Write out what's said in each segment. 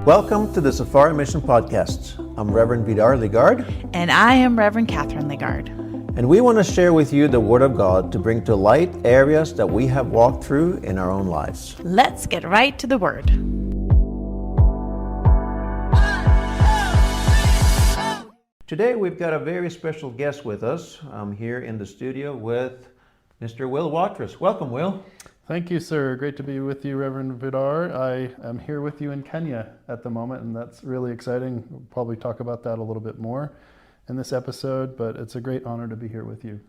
Welcome to the Safari Mission Podcast. I'm Reverend Vidar Ligard. And I am Reverend Catherine Ligard. And we want to share with you the Word of God to bring to light areas that we have walked through in our own lives. Let's get right to the Word. Today we've got a very special guest with us. I'm here in the studio with Mr. Will Watrous. Welcome, Will. Thank you, sir. Great to be with you, Reverend Vidar. I am here with you in Kenya at the moment, and that's really exciting. We'll probably talk about that a little bit more in this episode, but it's a great honor to be here with you.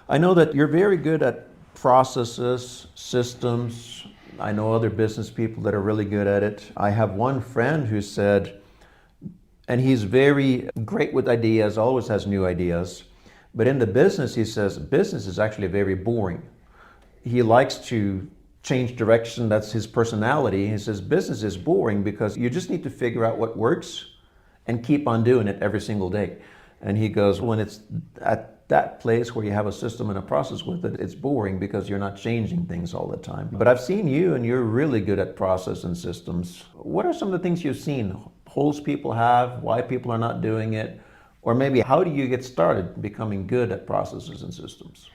I know that you're very good at processes, systems. I know other business people that are really good at it. I have one friend who said, and he's very great with ideas, always has new ideas, but in the business, he says, business is actually very boring. He likes to change direction. That's his personality. He says business is boring because you just need to figure out what works and keep on doing it every single day. And he goes, when it's at that place where you have a system and a process with it, it's boring because you're not changing things all the time. But I've seen you and you're really good at process and systems. What are some of the things you've seen? Holes people have, why people are not doing it? Or maybe how do you get started becoming good at processes and systems?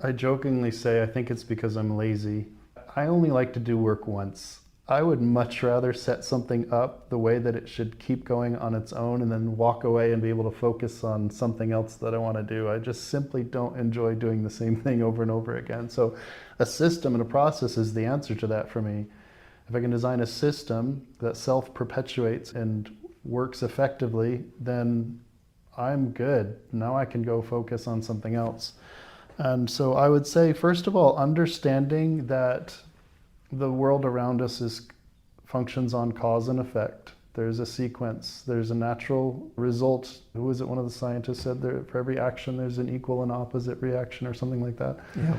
I jokingly say I think it's because I'm lazy. I only like to do work once. I would much rather set something up the way that it should keep going on its own and then walk away and be able to focus on something else that I want to do. I just simply don't enjoy doing the same thing over and over again. So a system and a process is the answer to that for me. If I can design a system that self-perpetuates and works effectively, then I'm good. Now I can go focus on something else. And so I would say, first of all, understanding that the world around us functions on cause and effect. There's a sequence, there's a natural result. Who was it, one of the scientists said, for every action there's an equal and opposite reaction or something like that. Yeah.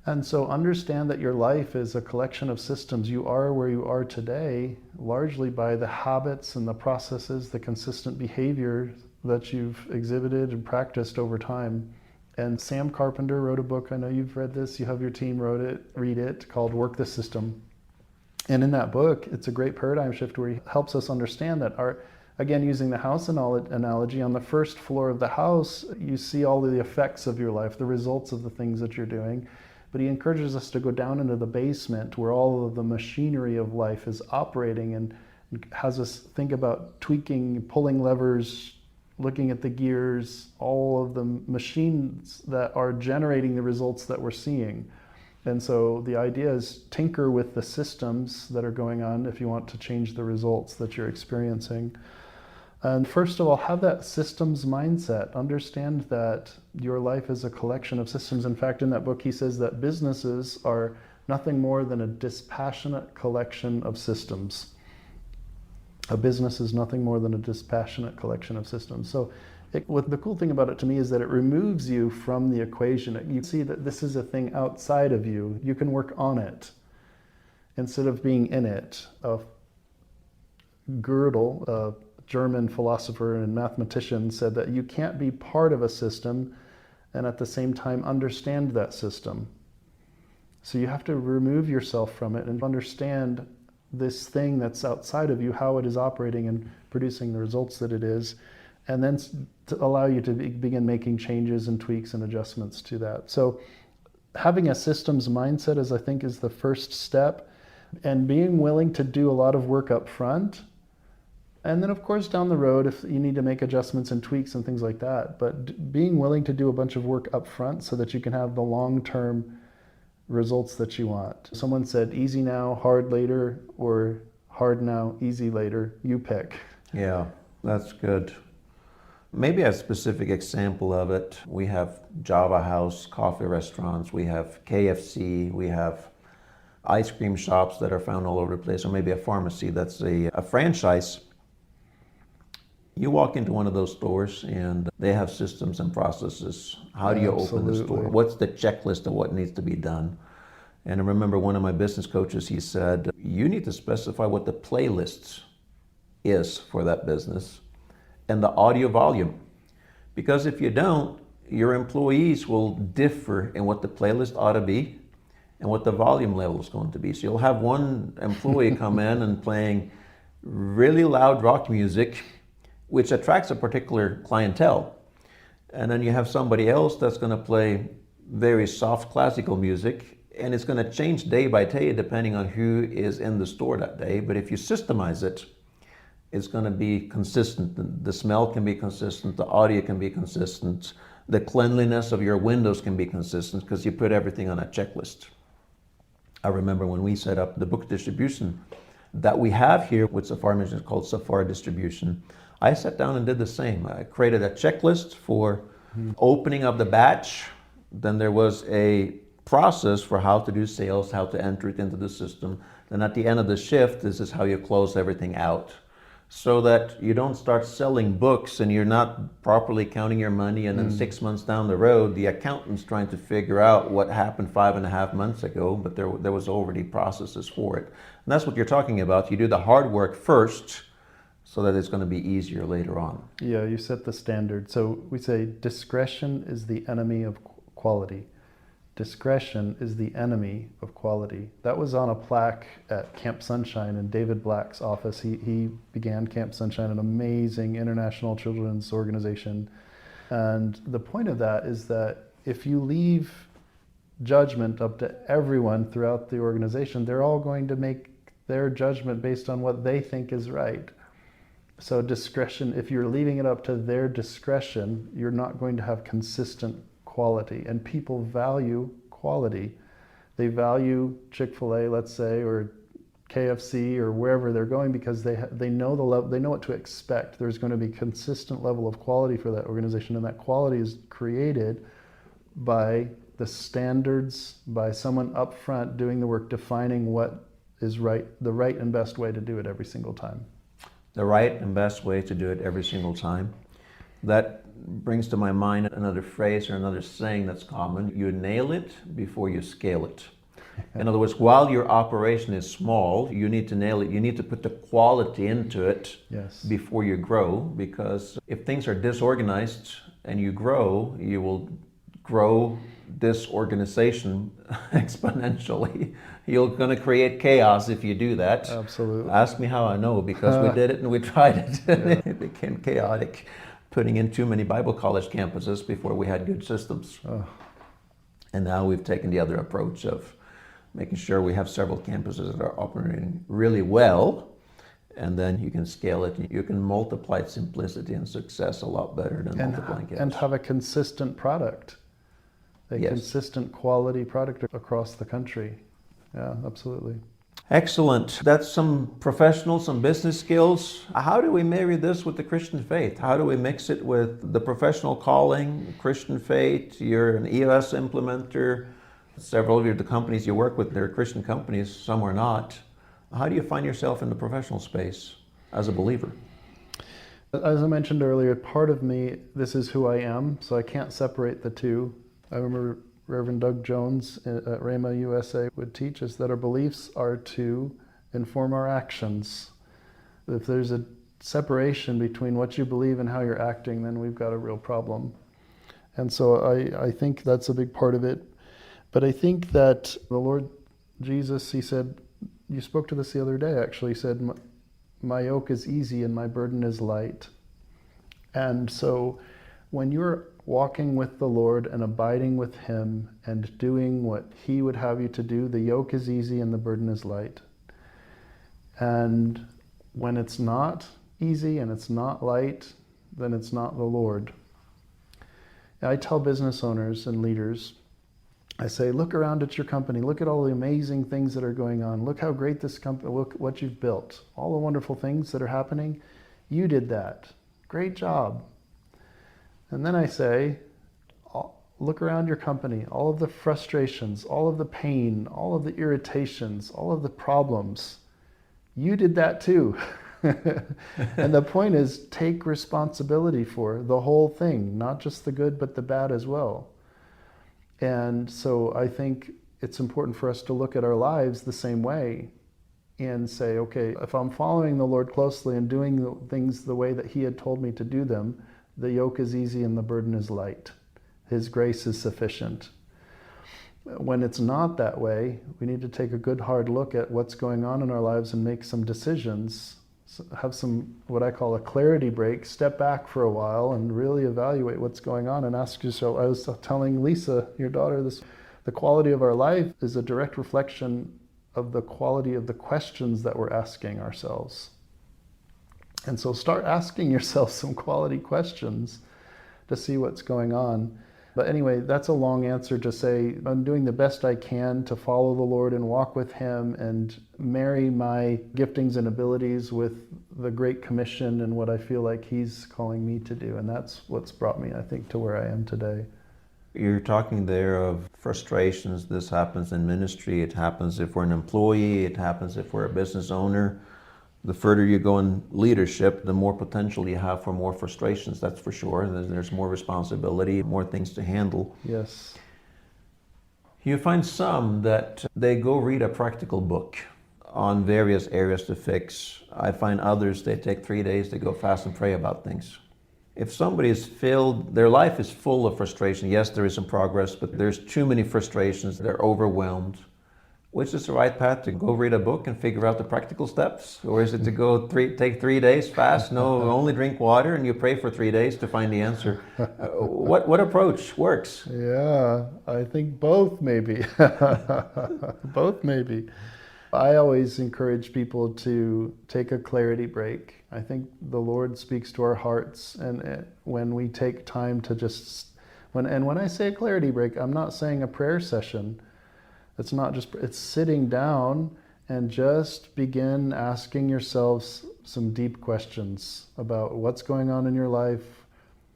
And so understand that your life is a collection of systems. You are where you are today, largely by the habits and the processes, the consistent behavior that you've exhibited and practiced over time. And Sam Carpenter wrote a book, I know you've read this, you have your team read it, called Work the System. And in that book, it's a great paradigm shift where he helps us understand that again, using the house analogy, on the first floor of the house, you see all of the effects of your life, the results of the things that you're doing. But he encourages us to go down into the basement where all of the machinery of life is operating and has us think about tweaking, pulling levers, looking at the gears, all of the machines that are generating the results that we're seeing. And so the idea is tinker with the systems that are going on if you want to change the results that you're experiencing. And first of all, have that systems mindset. Understand that your life is a collection of systems. In fact, in that book, he says that businesses are nothing more than a dispassionate collection of systems. A business is nothing more than a dispassionate collection of systems. So what the cool thing about it to me is that it removes you from the equation. You see that this is a thing outside of you. You can work on it instead of being in it. Gödel, a German philosopher and mathematician, said that you can't be part of a system and at the same time understand that system. So you have to remove yourself from it and understand this thing that's outside of you, how it is operating and producing the results that it is, and then to allow you to begin making changes and tweaks and adjustments to that. So having a systems mindset I think is the first step, and being willing to do a lot of work up front. And then of course down the road, if you need to make adjustments and tweaks and things like that, but being willing to do a bunch of work up front so that you can have the long-term results that you want. Someone said easy now, hard later, or hard now, easy later. You pick. Yeah, that's good. Maybe a specific example of it. We have Java House coffee restaurants, we have KFC, we have ice cream shops that are found all over the place, or maybe a pharmacy that's a franchise. You walk into one of those stores and they have systems and processes. How do you open the store? What's the checklist of what needs to be done? And I remember one of my business coaches, he said, you need to specify what the playlists is for that business and the audio volume. Because if you don't, your employees will differ in what the playlist ought to be and what the volume level is going to be. So you'll have one employee come in and playing really loud rock music, which attracts a particular clientele. And then you have somebody else that's going to play very soft classical music, and it's going to change day by day depending on who is in the store that day. But if you systemize it, it's going to be consistent. The smell can be consistent, the audio can be consistent, the cleanliness of your windows can be consistent because you put everything on a checklist. I remember when we set up the book distribution that we have here with Safari Mission, called Safari Distribution, I sat down and did the same. I created a checklist for opening of the batch. Then there was a process for how to do sales, how to enter it into the system. Then at the end of the shift, this is how you close everything out, so that you don't start selling books and you're not properly counting your money, and then 6 months down the road, the accountant's trying to figure out what happened 5.5 months ago, but there was already processes for it. And that's what you're talking about. You do the hard work first so that it's going to be easier later on. Yeah, you set the standard. So we say discretion is the enemy of quality. Discretion is the enemy of quality. That was on a plaque at Camp Sunshine in David Black's office. He began Camp Sunshine, an amazing international children's organization. And the point of that is that if you leave judgment up to everyone throughout the organization, they're all going to make their judgment based on what they think is right. So discretion, if you're leaving it up to their discretion, you're not going to have consistent quality. And people value quality. They value Chick-fil-A, let's say, or KFC, or wherever they're going, because they know the level, they know what to expect. There's going to be consistent level of quality for that organization, and that quality is created by the standards, by someone up front doing the work, defining what is right, the right and best way to do it every single time. The right and best way to do it every single time. That brings to my mind another phrase or another saying that's common. You nail it before you scale it. In other words, while your operation is small, you need to nail it. You need to put the quality into it before you grow, because if things are disorganized and you grow, you will grow disorganization exponentially. You're going to create chaos if you do that. Absolutely. Ask me how I know, because we did it and we tried it. It became chaotic, putting in too many Bible college campuses before we had good systems. And now we've taken the other approach of making sure we have several campuses that are operating really well, and then you can scale it. You can multiply simplicity and success a lot better than multiplying chaos. And have a consistent product, consistent quality product across the country. Yeah, absolutely. Excellent. That's some professional, some business skills. How do we marry this with the Christian faith? How do we mix it with the professional calling, Christian faith? You're an EOS implementer. Several of the companies you work with, they're Christian companies, some are not. How do you find yourself in the professional space as a believer? As I mentioned earlier, part of me, this is who I am, so I can't separate the two. I remember Reverend Doug Jones at Rhema USA would teach us that our beliefs are to inform our actions. If there's a separation between what you believe and how you're acting, then we've got a real problem. And so I think that's a big part of it. But I think that the Lord Jesus, he said, you spoke to this the other day actually, he said, my yoke is easy and my burden is light. And so when you're walking with the Lord and abiding with him and doing what he would have you to do, the yoke is easy and the burden is light. And when it's not easy and it's not light, then it's not the Lord. I tell business owners and leaders, I say, look around at your company, look at all the amazing things that are going on, look how great this company, look what you've built, all the wonderful things that are happening, you did that, great job. And then I say, look around your company, all of the frustrations, all of the pain, all of the irritations, all of the problems, you did that too. And the point is, take responsibility for the whole thing, not just the good, but the bad as well. And so I think it's important for us to look at our lives the same way and say, okay, if I'm following the Lord closely and doing the things the way that he had told me to do them, the yoke is easy and the burden is light. His grace is sufficient. When it's not that way, we need to take a good hard look at what's going on in our lives and make some decisions have some, what I call a clarity break, step back for a while and really evaluate what's going on and ask yourself. I was telling Lisa, your daughter, this, the quality of our life is a direct reflection of the quality of the questions that we're asking ourselves. And so start asking yourself some quality questions to see what's going on. But anyway, that's a long answer to say I'm doing the best I can to follow the Lord and walk with Him and marry my giftings and abilities with the Great Commission and what I feel like He's calling me to do. And that's what's brought me, I think, to where I am today. You're talking there of frustrations. This happens in ministry. It happens if we're an employee. It happens if we're a business owner. The further you go in leadership, the more potential you have for more frustrations, that's for sure. There's more responsibility, more things to handle. Yes. You find some that they go read a practical book on various areas to fix. I find others, they take 3 days to go fast and pray about things. If somebody is filled, their life is full of frustration. Yes, there is some progress, but there's too many frustrations. They're overwhelmed. Which is the right path, to go read a book and figure out the practical steps? Or is it to go take 3 days fast, no, only drink water, and you pray for 3 days to find the answer? What approach works? Yeah, I think both maybe. Both maybe. I always encourage people to take a clarity break. I think the Lord speaks to our hearts, and when we take time to just, when I say a clarity break, I'm not saying a prayer session. It's not just, it's sitting down and just begin asking yourselves some deep questions about what's going on in your life,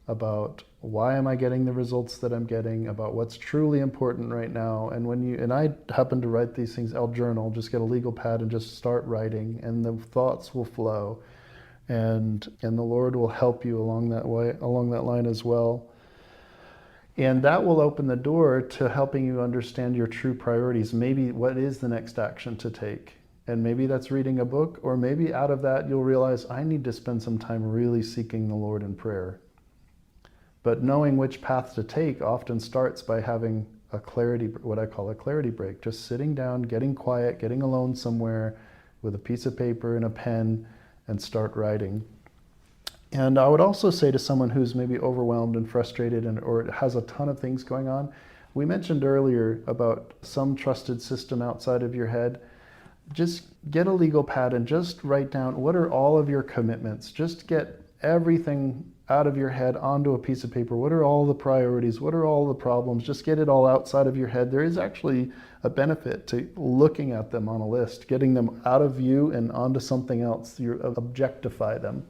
about why am I getting the results that I'm getting, about what's truly important right now. And and I happen to write these things, I'll journal, just get a legal pad and just start writing, and the thoughts will flow. And the Lord will help you along that line as well. And that will open the door to helping you understand your true priorities. Maybe what is the next action to take? And maybe that's reading a book, or maybe out of that you'll realize I need to spend some time really seeking the Lord in prayer. But knowing which path to take often starts by having a clarity, what I call a clarity break. Just sitting down, getting quiet, getting alone somewhere with a piece of paper and a pen and start writing. And I would also say to someone who's maybe overwhelmed and frustrated or has a ton of things going on, we mentioned earlier about some trusted system outside of your head. Just get a legal pad and just write down what are all of your commitments. Just get everything out of your head onto a piece of paper. What are all the priorities? What are all the problems? Just get it all outside of your head. There is actually a benefit to looking at them on a list, getting them out of you and onto something else. You objectify them.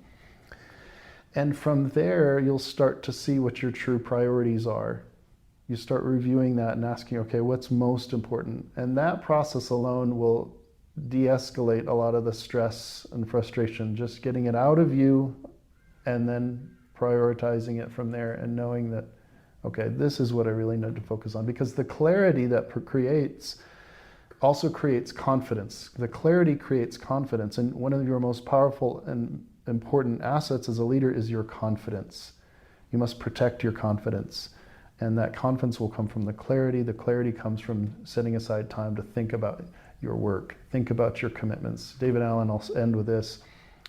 And from there, you'll start to see what your true priorities are. You start reviewing that and asking, okay, what's most important? And that process alone will de-escalate a lot of the stress and frustration, just getting it out of you and then prioritizing it from there and knowing that, okay, this is what I really need to focus on. Because the clarity that creates also creates confidence. The clarity creates confidence. And one of your most powerful and important assets as a leader is your confidence. You must protect your confidence. And that confidence will come from the clarity. The clarity comes from setting aside time to think about your work, think about your commitments. David Allen, I'll end with this.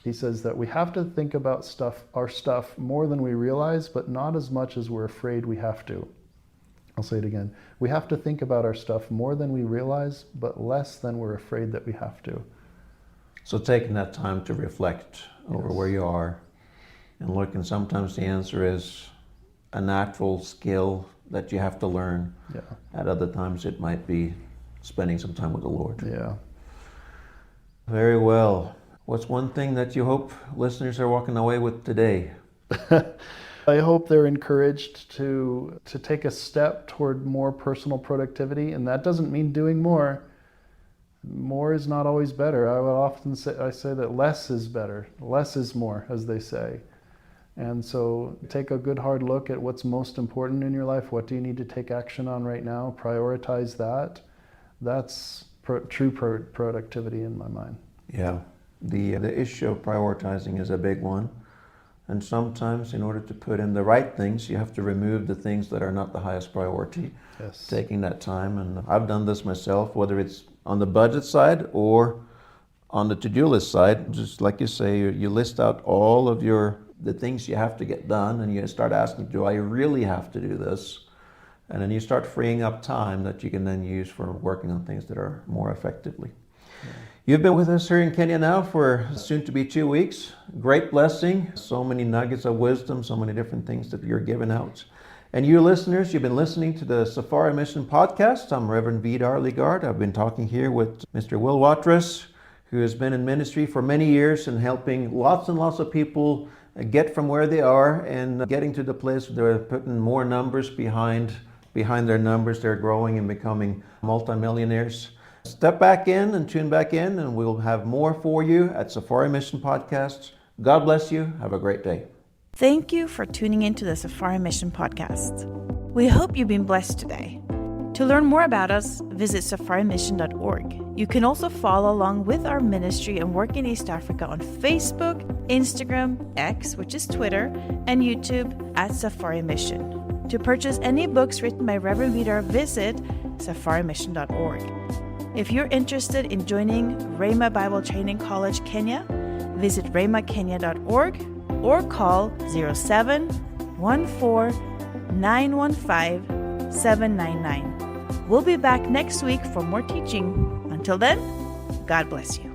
He says that we have to think about our stuff more than we realize, but not as much as we're afraid we have to. I'll say it again. We have to think about our stuff more than we realize, but less than we're afraid that we have to. So taking that time to reflect over where you are and look, and sometimes the answer is a natural skill that you have to learn. Yeah. At other times it might be spending some time with the Lord. Yeah. Very well. What's one thing that you hope listeners are walking away with today? I hope they're encouraged to take a step toward more personal productivity, and that doesn't mean doing more. More is not always better. I would often say that less is better. Less is more, as they say. And so take a good hard look at what's most important in your life. What do you need to take action on right now? Prioritize that. That's true productivity in my mind. Yeah. The issue of prioritizing is a big one. And sometimes in order to put in the right things, you have to remove the things that are not the highest priority. Yes. Taking that time, and I've done this myself, whether it's on the budget side or on the to-do list side, just like you say, you list out all of the things you have to get done, and you start asking, do I really have to do this? And then you start freeing up time that you can then use for working on things that are more effectively. Yeah. You've been with us here in Kenya now for soon to be 2 weeks. Great blessing. So many nuggets of wisdom, so many different things that you're giving out. And you listeners, you've been listening to the Safari Mission podcast. I'm Reverend Vidar Ligard. I've been talking here with Mr. Will Watrous, who has been in ministry for many years and helping lots and lots of people get from where they are and getting to the place where they're putting more numbers behind their numbers. They're growing and becoming multimillionaires. Step back in and tune back in, and we'll have more for you at Safari Mission Podcast. God bless you. Have a great day. Thank you for tuning into the Safari Mission Podcast. We hope you've been blessed today. To learn more about us, visit safarimission.org. You can also follow along with our ministry and work in East Africa on Facebook, Instagram, X, which is Twitter, and YouTube at Safari Mission. To purchase any books written by Reverend Vidar, visit safarimission.org. If you're interested in joining Rhema Bible Training College Kenya, visit rhemakenya.org or call 07-14-915-799. We'll be back next week for more teaching. Until then, God bless you.